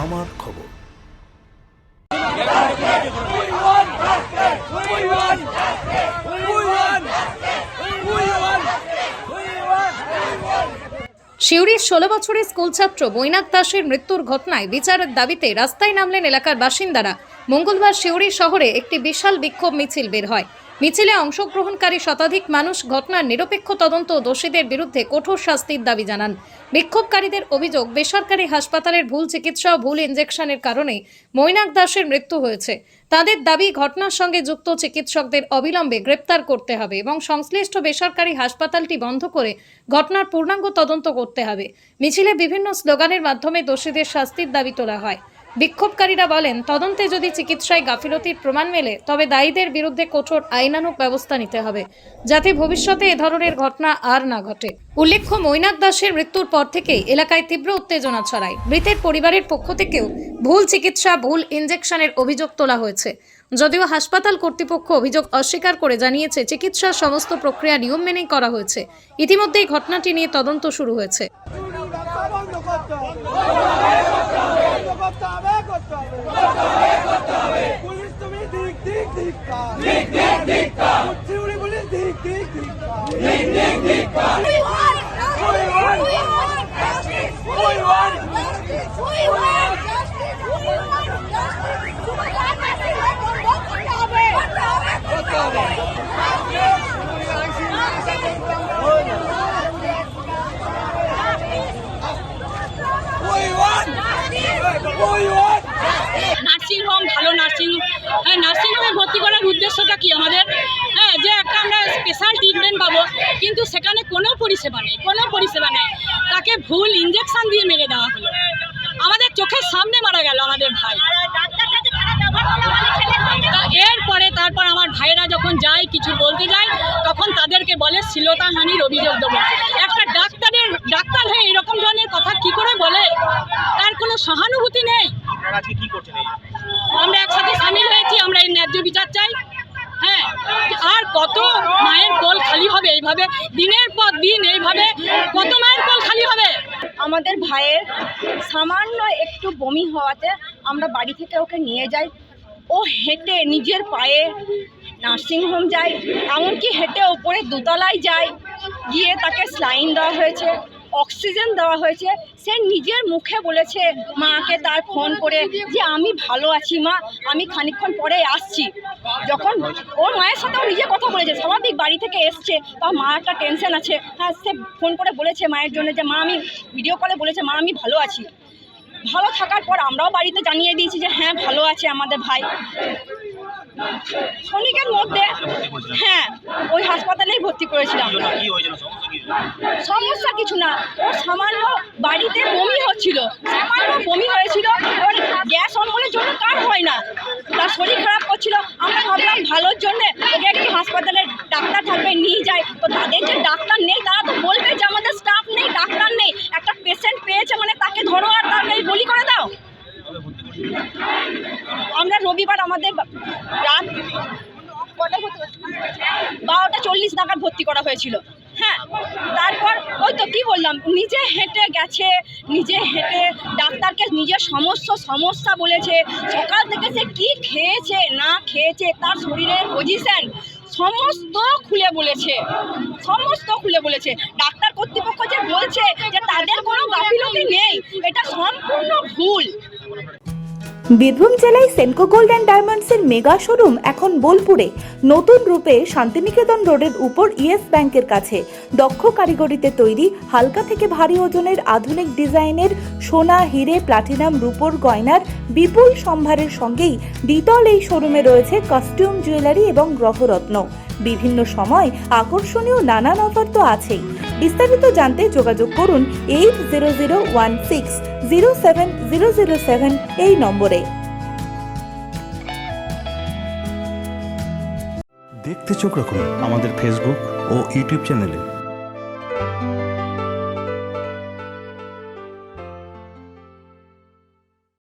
আমার খবর। সিউড়ির 16 বছরের স্কুল ছাত্র বৈনাক দাসের মৃত্যুর ঘটনায় বিচারের দাবিতে রাস্তায় নামলেন এলাকার বাসিন্দারা। মঙ্গলবার সিউড়ি শহরে একটি বিশাল বিক্ষোভ মিছিল বের হয়। মিছিলে অংশগ্রহণকারী শতাধিক মানুষ ঘটনার নিরপেক্ষ তদন্ত ও দোষীদের বিরুদ্ধে কঠোর শাস্তির দাবি জানান। বিক্ষোভকারীদের অভিযোগ, বেসরকারি হাসপাতালের ভুল চিকিৎসা ও ভুল ইনজেকশনের কারণে বৈনাক দাসের মৃত্যু হয়েছে। তাদের দাবি, ঘটনার সঙ্গে যুক্ত চিকিৎসকদের অবিলম্বে গ্রেপ্তার করতে হবে এবং সংশ্লিষ্ট বেসরকারি হাসপাতালটি বন্ধ করে ঘটনার পূর্ণাঙ্গ তদন্ত করতে হবে। মিছিলে বিভিন্ন স্লোগানের মাধ্যমে দোষীদের শাস্তির দাবি তোলা হয়। বিক্ষোভকারীরা বলেন, তদন্তে যদি চিকিৎসায় গাফিলতির প্রমাণ মেলে তবে দায়ীদের বিরুদ্ধে কঠোর আইনানুগ ব্যবস্থা নিতে হবে, যাতে ভবিষ্যতে এ ধরনের ঘটনা আর না ঘটে। উল্লেখ্য, বৈনাক দাসের মৃত্যুর পর থেকেই এলাকায় তীব্র উত্তেজনা ছড়ায়। মৃতের পরিবারের পক্ষ থেকেও ভুল চিকিৎসা, ভুল ইনজেকশনের অভিযোগ তোলা হয়েছে। যদিও হাসপাতাল কর্তৃপক্ষ অভিযোগ অস্বীকার করে জানিয়েছে চিকিৎসার সমস্ত প্রক্রিয়া নিয়ম মেনেই করা হয়েছে। ইতিমধ্যেই ঘটনাটি নিয়ে তদন্ত শুরু হয়েছে। নার্সিংহোম, ভালো নার্সিংহোমে ভর্তি করার উদ্দেশ্যটা কি আমাদের? যে একটা আমরা স্পেশাল ট্রিটমেন্ট পাবো, কিন্তু সেখানে কোনো পরিষেবা নেই। তাকে ভুল ইনজেকশন দিয়ে মেরে দেওয়া হলো। আমাদের চোখের সামনে মারা গেল আমাদের ভাই। তারপর আমার ভাইরা যখন যায়, কিছু বলতে যায়, তখন তাদেরকে বলে শ্লীলতাহানির অভিযোগ দেবো। একটা ডাক্তার হয়ে এরকম ধরনের কথা কি করে বলে? তার কোনো সহানুভূতি নেই। আমরা একসাথে সামিল হয়েছি, আমরা এই ন্যায্য বিচার চাই। আর কত মায়ের কোল খালি হবে এইভাবে? দিনের পর দিন এইভাবে কত মায়ের কোল খালি হবে? আমাদের ভাইয়ের সামান্য একটু বমি হওয়াতে আমরা বাড়ি থেকে ওকে নিয়ে যাই। ও হেঁটে নিজের পায়ে নার্সিংহোম যায়, এমনকি হেঁটে ওপরে দোতলায় যায়। গিয়ে তাকে স্লাইন দেওয়া হয়েছে, অক্সিজেন দেওয়া হয়েছে। সে নিজের মুখে বলেছে মাকে তার ফোন করে যে আমি ভালো আছি মা, আমি খানিকক্ষণ পরে আসছি। যখন ওর মায়ের সাথেও নিজে কথা বলেছে, স্বাভাবিক বাড়ি থেকে এসছে, তার মা একটা টেনশন আছে। সে ফোন করে বলেছে মায়ের জন্য যে মা, আমি ভিডিও কলে বলেছে মা আমি ভালো আছি। ভালো থাকার পর আমরাও বাড়িতে জানিয়ে দিয়েছি যে হ্যাঁ ভালো আছে আমাদের ভাই। ক্ষণিকের মধ্যে ওই হাসপাতালেই ভর্তি করেছিলাম। সমস্যা কিছু না, ও সামান্য বাড়িতে বমি হয়েছিল। ওর গ্যাস অম্বলের জন্য কার হয় না, তার শরীর খারাপ করছিল। আমরা ভাবলাম ভালোর জন্যে ওকে একটি হাসপাতালের ডাক্তার থাকবে নিয়ে যায়। তো তাদের যে ডাক্তার নেই, তারা তো বলবে যে আমাদের স্টাফ নেই, ডাক্তার নেই। একটা পেশেন্ট পেয়েছে মানে তাকে ধরো আর তাকে বলি করে দাও। আমরা রবিবার আমাদের রাত 12:40 নাগাদ ভর্তি করা হয়েছিল। তারপর ওই তো কি বললাম, নিজে হেঁটে গেছে, নিজে হেঁটে ডাক্তারকে নিজের সমস্যা বলেছে। সকাল থেকে সে কি খেয়েছে না খেয়েছে, তার শরীরের পজিশন সমস্ত খুলে বলেছে। ডাক্তার কর্তৃপক্ষ যে বলছে যে তাদের কোনো গাফিলতি নেই, এটা সম্পূর্ণ ভুল। বীরভূম জেলায় সেনকো গোল্ড অ্যান্ড ডায়মন্ডসের মেগা শোরুম এখন বোলপুরে নতুন রূপে শান্তিনিকেতন রোডের উপর ইয়েস ব্যাংকের কাছে। দক্ষ কারিগরিতে তৈরি হালকা থেকে ভারী ওজনের আধুনিক ডিজাইনের সোনা, হিরে, প্লাটিনাম, রূপোর গয়নার বিপুল সম্ভারের সঙ্গেই দ্বিতল এই শোরুমে রয়েছে কস্টিউম, জুয়েলারি এবং গ্রহরত্ন। বিভিন্ন সময় আকর্ষণীয় নানান অফার তো আছেই। বিস্তারিত জানতে যোগাযোগ করুন 8001607007 এই নম্বরে। দেখতে চোখ রাখুন আমাদের ফেসবুক ও ইউটিউব চ্যানেলে।